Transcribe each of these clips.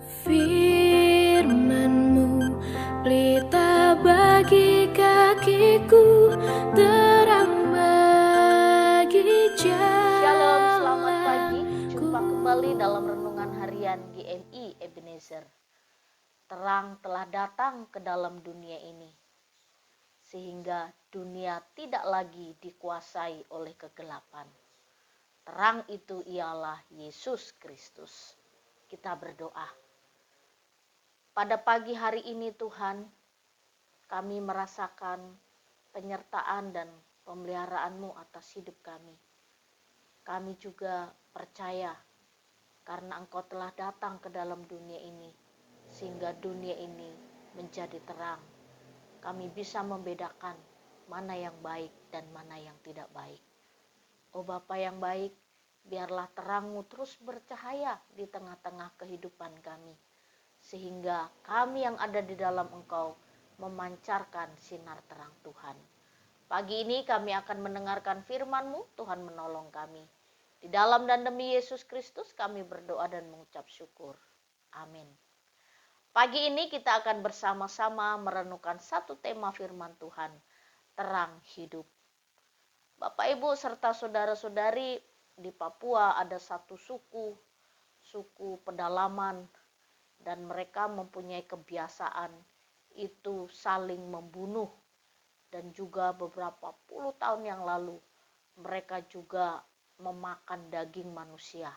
Firman-Mu pelita bagi kakiku, terang bagi Shalom, selamat pagi. jalanku. Jumpa kembali dalam renungan harian GMI Ebenezer. Terang telah datang ke dalam dunia ini, sehingga dunia tidak lagi dikuasai oleh kegelapan. Terang itu ialah Yesus Kristus. Kita berdoa. Pada pagi hari ini Tuhan, kami merasakan penyertaan dan pemeliharaan-Mu atas hidup kami. Kami juga percaya karena Engkau telah datang ke dalam dunia ini, sehingga dunia ini menjadi terang. Kami bisa membedakan mana yang baik dan mana yang tidak baik. Oh Bapa yang baik, biarlah terang-Mu terus bercahaya di tengah-tengah kehidupan kami, sehingga kami yang ada di dalam Engkau memancarkan sinar terang Tuhan. Pagi ini kami akan mendengarkan firman-Mu, Tuhan menolong kami. Di dalam dan demi Yesus Kristus kami berdoa dan mengucap syukur. Amin. Pagi ini kita akan bersama-sama merenungkan satu tema firman Tuhan, terang hidup. Bapak, Ibu, serta saudara-saudari, di Papua ada satu suku pedalaman, dan mereka mempunyai kebiasaan itu saling membunuh. Dan juga beberapa puluh tahun yang lalu mereka juga memakan daging manusia.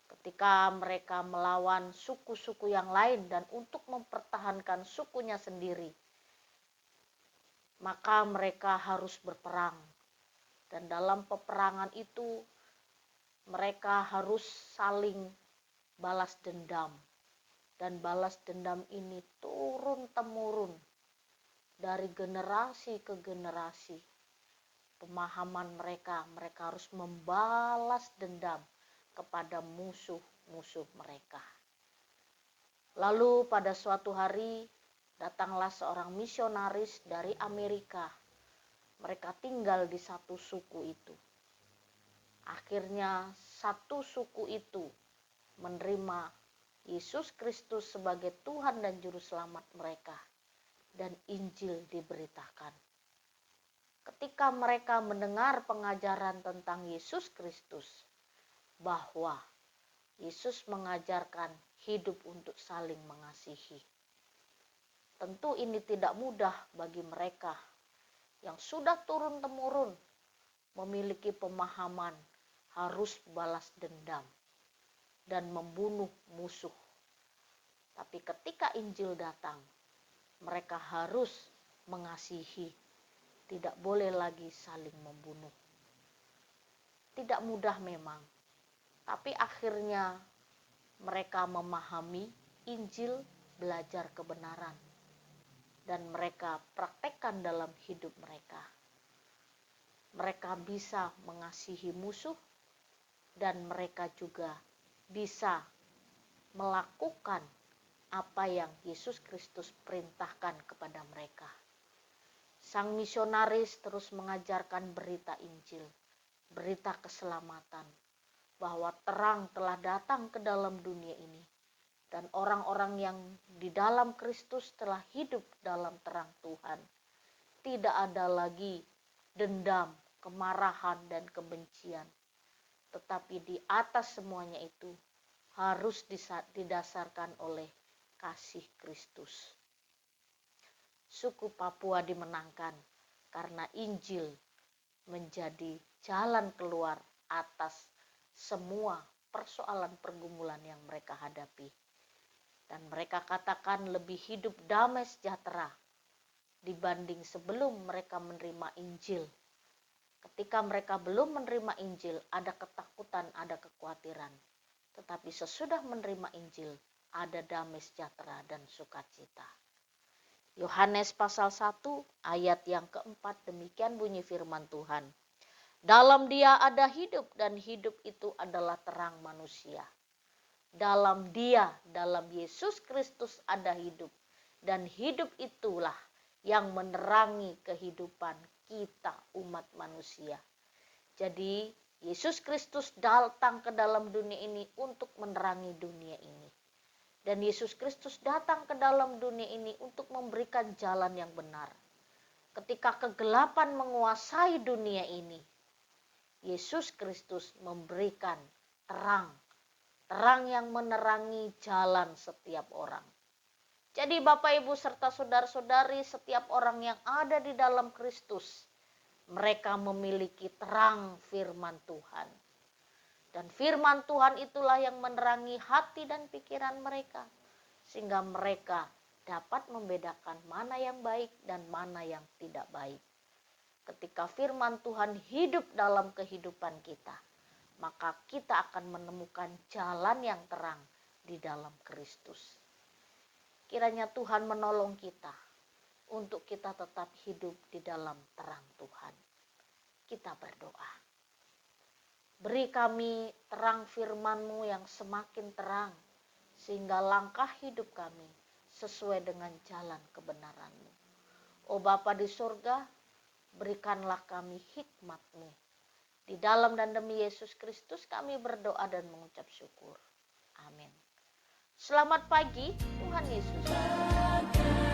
Ketika mereka melawan suku-suku yang lain dan untuk mempertahankan sukunya sendiri, maka mereka harus berperang. Dan dalam peperangan itu mereka harus saling balas dendam. Dan balas dendam ini turun-temurun dari generasi ke generasi. Pemahaman mereka harus membalas dendam kepada musuh-musuh mereka. Lalu pada suatu hari datanglah seorang misionaris dari Amerika. Mereka tinggal di satu suku itu. Akhirnya satu suku itu menerima Yesus Kristus sebagai Tuhan dan Juru Selamat mereka. Dan Injil diberitakan. Ketika mereka mendengar pengajaran tentang Yesus Kristus, bahwa Yesus mengajarkan hidup untuk saling mengasihi. Tentu ini tidak mudah bagi mereka yang sudah turun-temurun memiliki pemahaman harus balas dendam dan membunuh musuh. Tapi ketika Injil datang, mereka harus mengasihi, tidak boleh lagi saling membunuh. Tidak mudah memang, tapi akhirnya mereka memahami Injil, belajar kebenaran, dan mereka praktekkan dalam hidup mereka. Mereka bisa mengasihi musuh, dan mereka juga bisa melakukan apa yang Yesus Kristus perintahkan kepada mereka. Sang misionaris terus mengajarkan berita Injil, berita keselamatan, bahwa terang telah datang ke dalam dunia ini. Dan orang-orang yang di dalam Kristus telah hidup dalam terang Tuhan. Tidak ada lagi dendam, kemarahan, dan kebencian. Tetapi di atas semuanya itu harus didasarkan oleh kasih Kristus. Suku Papua dimenangkan karena Injil menjadi jalan keluar atas semua persoalan pergumulan yang mereka hadapi. Dan mereka katakan lebih hidup damai sejahtera dibanding sebelum mereka menerima Injil. Ketika mereka belum menerima Injil, ada ketakutan, ada kekhawatiran. Tetapi sesudah menerima Injil, ada damai sejahtera dan sukacita. Yohanes pasal 1 ayat yang keempat, demikian bunyi firman Tuhan. Dalam Dia ada hidup, dan hidup itu adalah terang manusia. Dalam Dia, dalam Yesus Kristus ada hidup, dan hidup itulah yang menerangi kehidupan kita umat manusia. Jadi Yesus Kristus datang ke dalam dunia ini untuk menerangi dunia ini. Dan Yesus Kristus datang ke dalam dunia ini untuk memberikan jalan yang benar. Ketika kegelapan menguasai dunia ini, Yesus Kristus memberikan terang. Terang yang menerangi jalan setiap orang. Jadi Bapak Ibu serta saudara-saudari, setiap orang yang ada di dalam Kristus, mereka memiliki terang firman Tuhan. Dan firman Tuhan itulah yang menerangi hati dan pikiran mereka. Sehingga mereka dapat membedakan mana yang baik dan mana yang tidak baik. Ketika firman Tuhan hidup dalam kehidupan kita, maka kita akan menemukan jalan yang terang di dalam Kristus. Kiranya Tuhan menolong kita untuk kita tetap hidup di dalam terang Tuhan. Kita berdoa. Beri kami terang firman-Mu yang semakin terang, sehingga langkah hidup kami sesuai dengan jalan kebenaran-Mu. Oh Bapa di surga, berikanlah kami hikmat-Mu. Di dalam dan demi Yesus Kristus kami berdoa dan mengucap syukur. Amin. Selamat pagi, Tuhan Yesus.